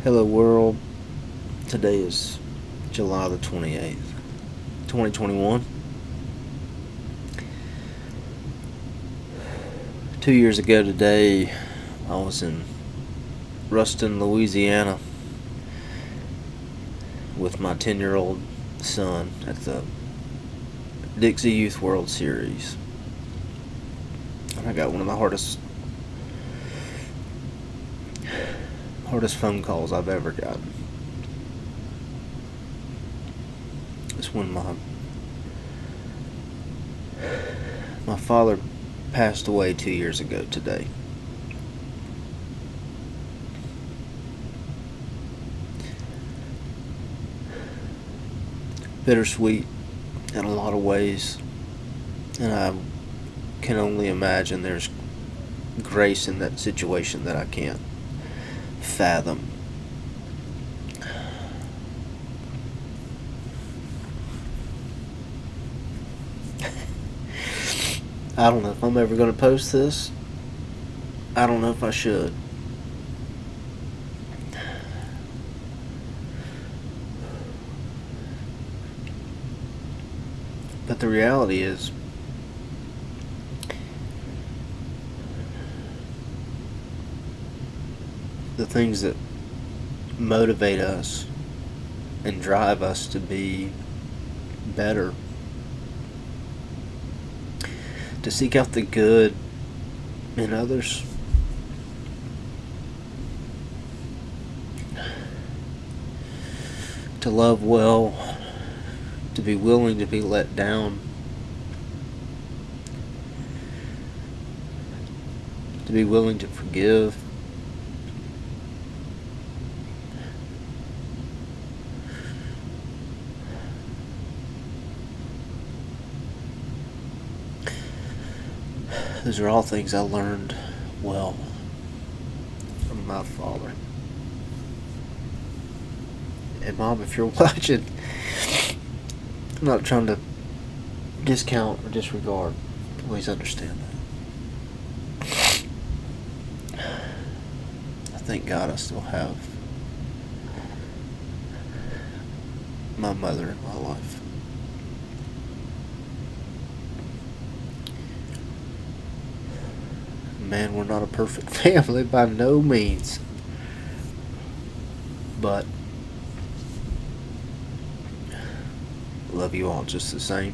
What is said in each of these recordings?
Hello world. Today is July the 28th, 2021. 2 years ago today, I was in Ruston, Louisiana with my 10-year-old son at the Dixie Youth World Series. And I got one of the hardest phone calls I've ever gotten. It's when my father passed away 2 years ago today. Bittersweet in a lot of ways, and I can only imagine there's grace in that situation that I can't fathom. I don't know if I'm ever going to post this. I don't know if I should. But the reality is, the things that motivate us and drive us to be better, to seek out the good in others, to love well, to be willing to be let down, to be willing to forgive, those are all things I learned well from my father. And Mom, if you're watching, I'm not trying to discount or disregard. Please understand that. I thank God I still have my mother in my life. Man, we're not a perfect family by no means. But love you all just the same.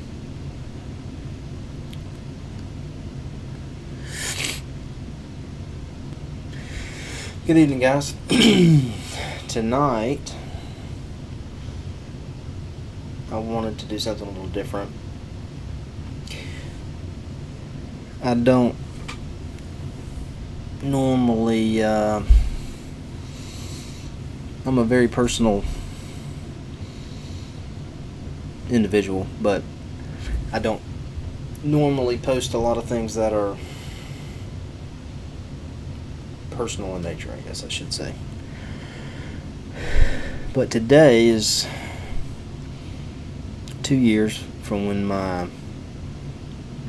Good evening, guys. Tonight, I wanted to do something a little different. I don't normally, I'm a very personal individual, but I don't normally post a lot of things that are personal in nature, I guess I should say. But today is 2 years from when my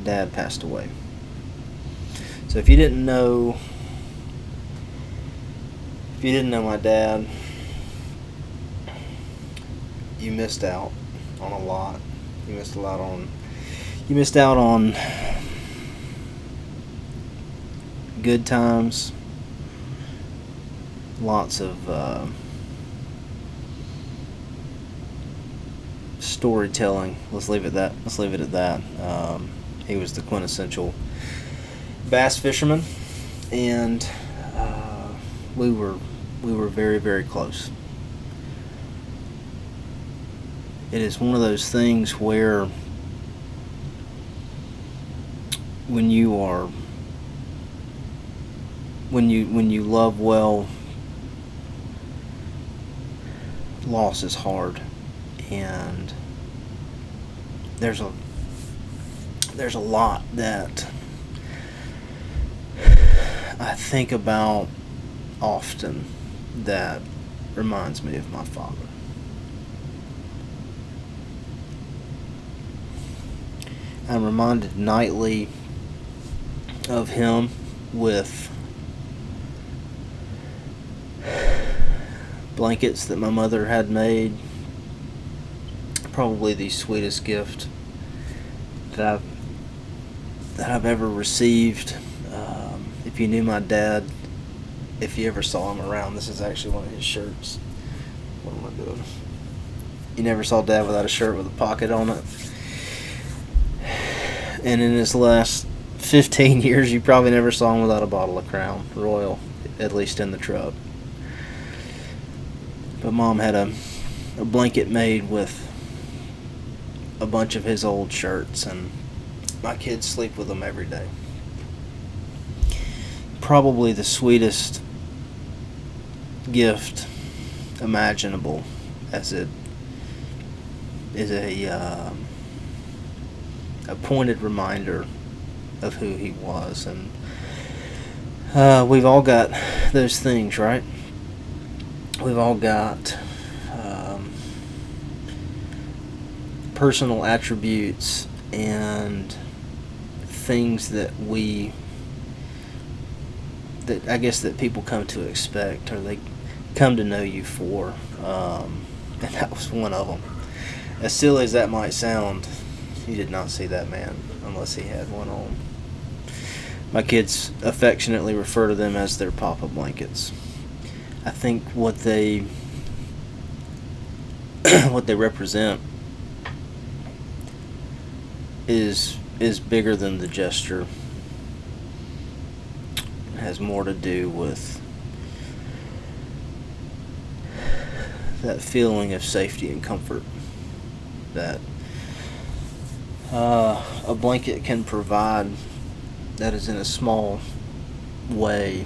dad passed away. So if you didn't know my dad, you missed out on a lot. You missed out on good times, lots of storytelling. Let's leave it at that. He was the quintessential bass fisherman, and we were very, very close. It is one of those things where when you love well, loss is hard, and there's a lot that I think about often that reminds me of my father. I'm reminded nightly of him with blankets that my mother had made. Probably the sweetest gift that I've ever received. If you knew my dad, if you ever saw him around, this is actually one of his shirts. What am I doing? You never saw Dad without a shirt with a pocket on it. And in his last 15 years, you probably never saw him without a bottle of Crown Royal, at least in the truck. But Mom had a blanket made with a bunch of his old shirts, and my kids sleep with them every day. Probably the sweetest gift imaginable, as it is a pointed reminder of who he was. And we've all got those things, right? We've all got personal attributes and things that I guess that people come to expect, or they come to know you for, and that was one of them. As silly as that might sound, you did not see that man unless he had one on. My kids affectionately refer to them as their Papa blankets. I think what they represent is bigger than the gesture. It has more to do with that feeling of safety and comfort that a blanket can provide, that is in a small way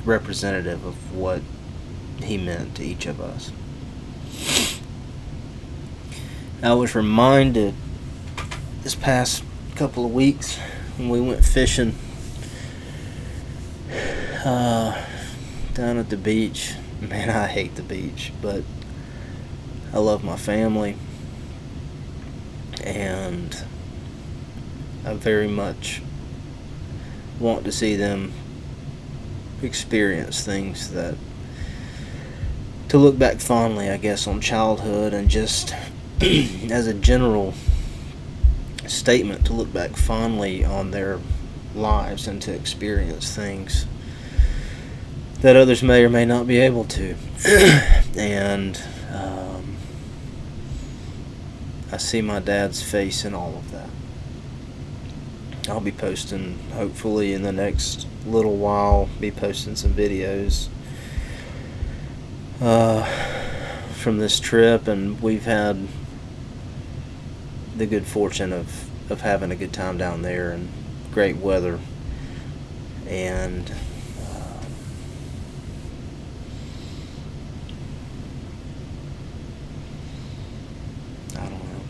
representative of what he meant to each of us. I was reminded this past couple of weeks when we went fishing down at the beach. Man, I hate the beach, but I love my family, and I very much want to see them experience things that, to look back fondly, I guess, on childhood, and just as a general statement, to look back fondly on their lives and to experience things that others may or may not be able to. And I see my dad's face in all of that. I'll be posting, hopefully in the next little while, be posting some videos from this trip, and we've had the good fortune of having a good time down there, and great weather, and I don't know.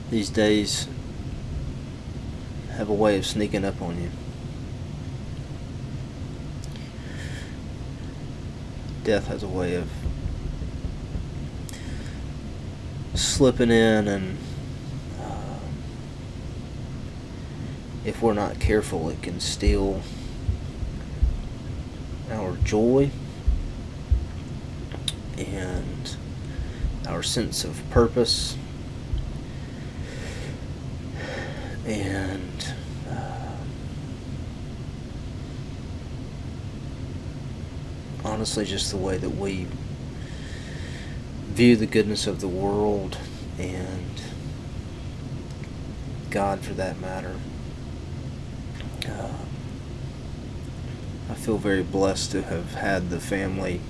These days have a way of sneaking up on you. Death has a way of slipping in, and if we're not careful, it can steal our joy and our sense of purpose, and honestly, just the way that we view the goodness of the world, and God, for that matter. I feel very blessed to have had the family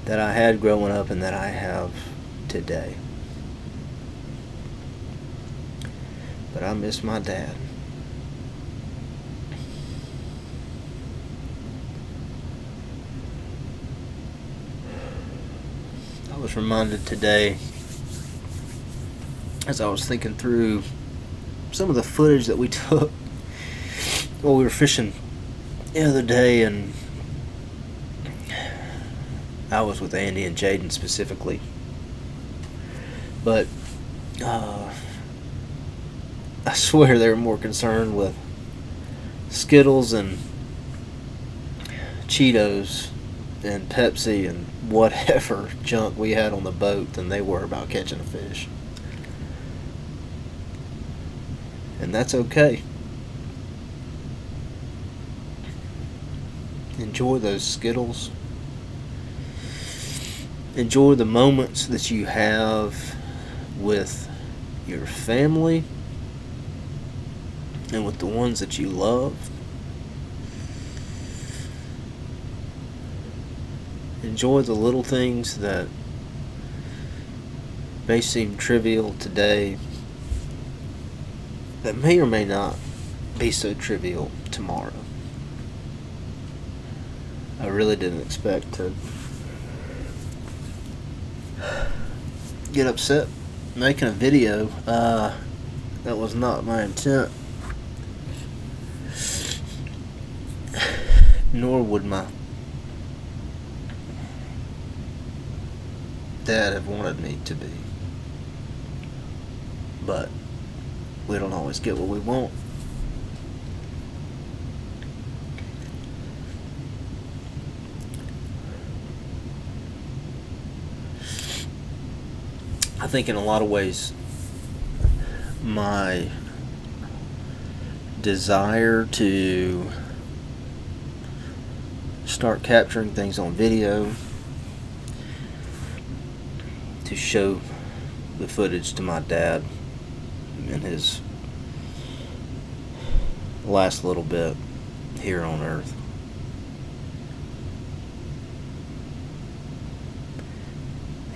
that I had growing up and that I have today. But I miss my dad. I was reminded today, as I was thinking through some of the footage that we took while we were fishing the other day, and I was with Andy and Jaden specifically, but I swear they were more concerned with Skittles and Cheetos and Pepsi and whatever junk we had on the boat than they were about catching a fish. And that's okay. Enjoy those Skittles. Enjoy the moments that you have with your family and with the ones that you love. Enjoy the little things that may seem trivial today, that may or may not be so trivial tomorrow. I really didn't expect to get upset making a video. That was not my intent. Nor would my dad have wanted me to be. But we don't always get what we want. I think in a lot of ways, my desire to start capturing things on video, to show the footage to my dad in his last little bit here on Earth,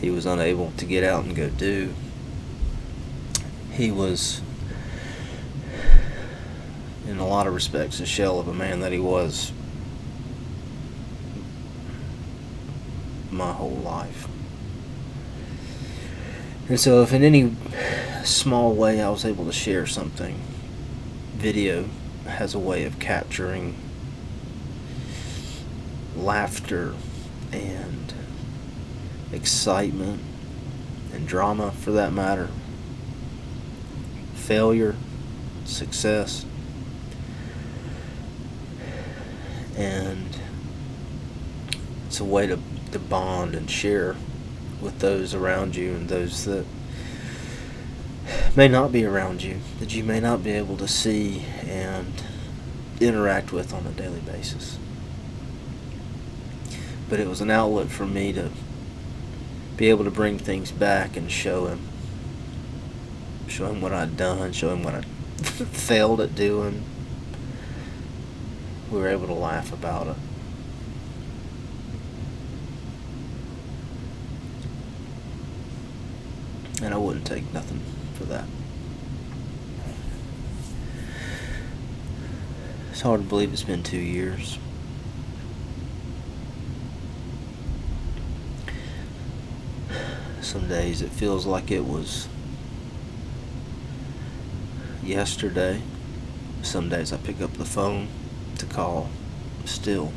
he was unable to get out and go do. He was, in a lot of respects, a shell of a man that he was my whole life. And so if in any small way I was able to share something, video has a way of capturing laughter and excitement and drama, for that matter, failure, success, and it's a way to bond and share with those around you and those that may not be around you, that you may not be able to see and interact with on a daily basis. But it was an outlet for me to be able to bring things back and show him what I'd done, show him what I failed at doing. We were able to laugh about it. And I wouldn't take nothing for that. It's hard to believe it's been 2 years. Some days it feels like it was yesterday. Some days I pick up the phone to call still.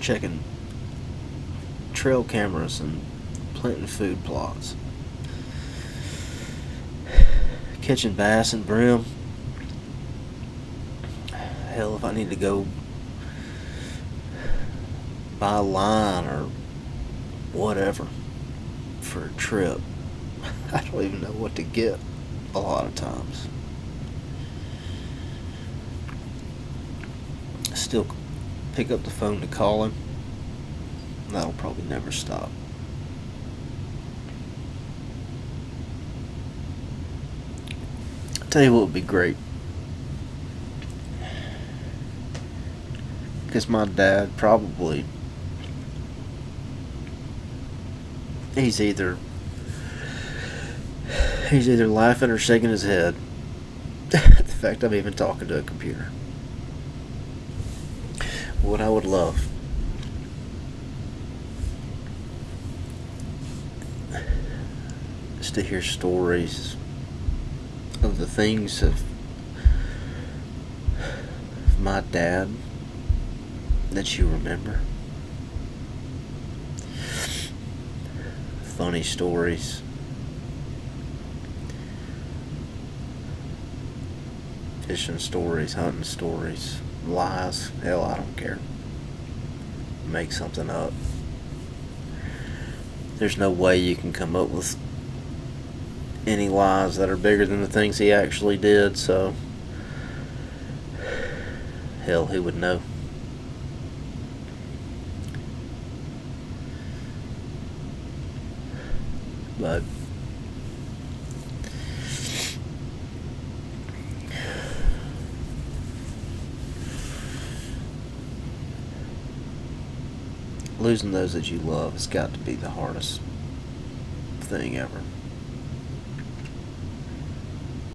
Checking trail cameras and planting food plots. Catching bass and brim. Hell, if I need to go buy a line or whatever for a trip, I don't even know what to get a lot of times. Still pick up the phone to call him. That'll probably never stop. I'll tell you what would be great. Because my dad probably, he's either laughing or shaking his head at the fact I'm even talking to a computer. What I would love is to hear stories of the things of my dad that you remember. funny stories, fishing stories, hunting stories, lies. Hell, I don't care. Make something up. There's no way you can come up with any lies that are bigger than the things he actually did, so hell, who would know? But losing those that you love has got to be the hardest thing ever.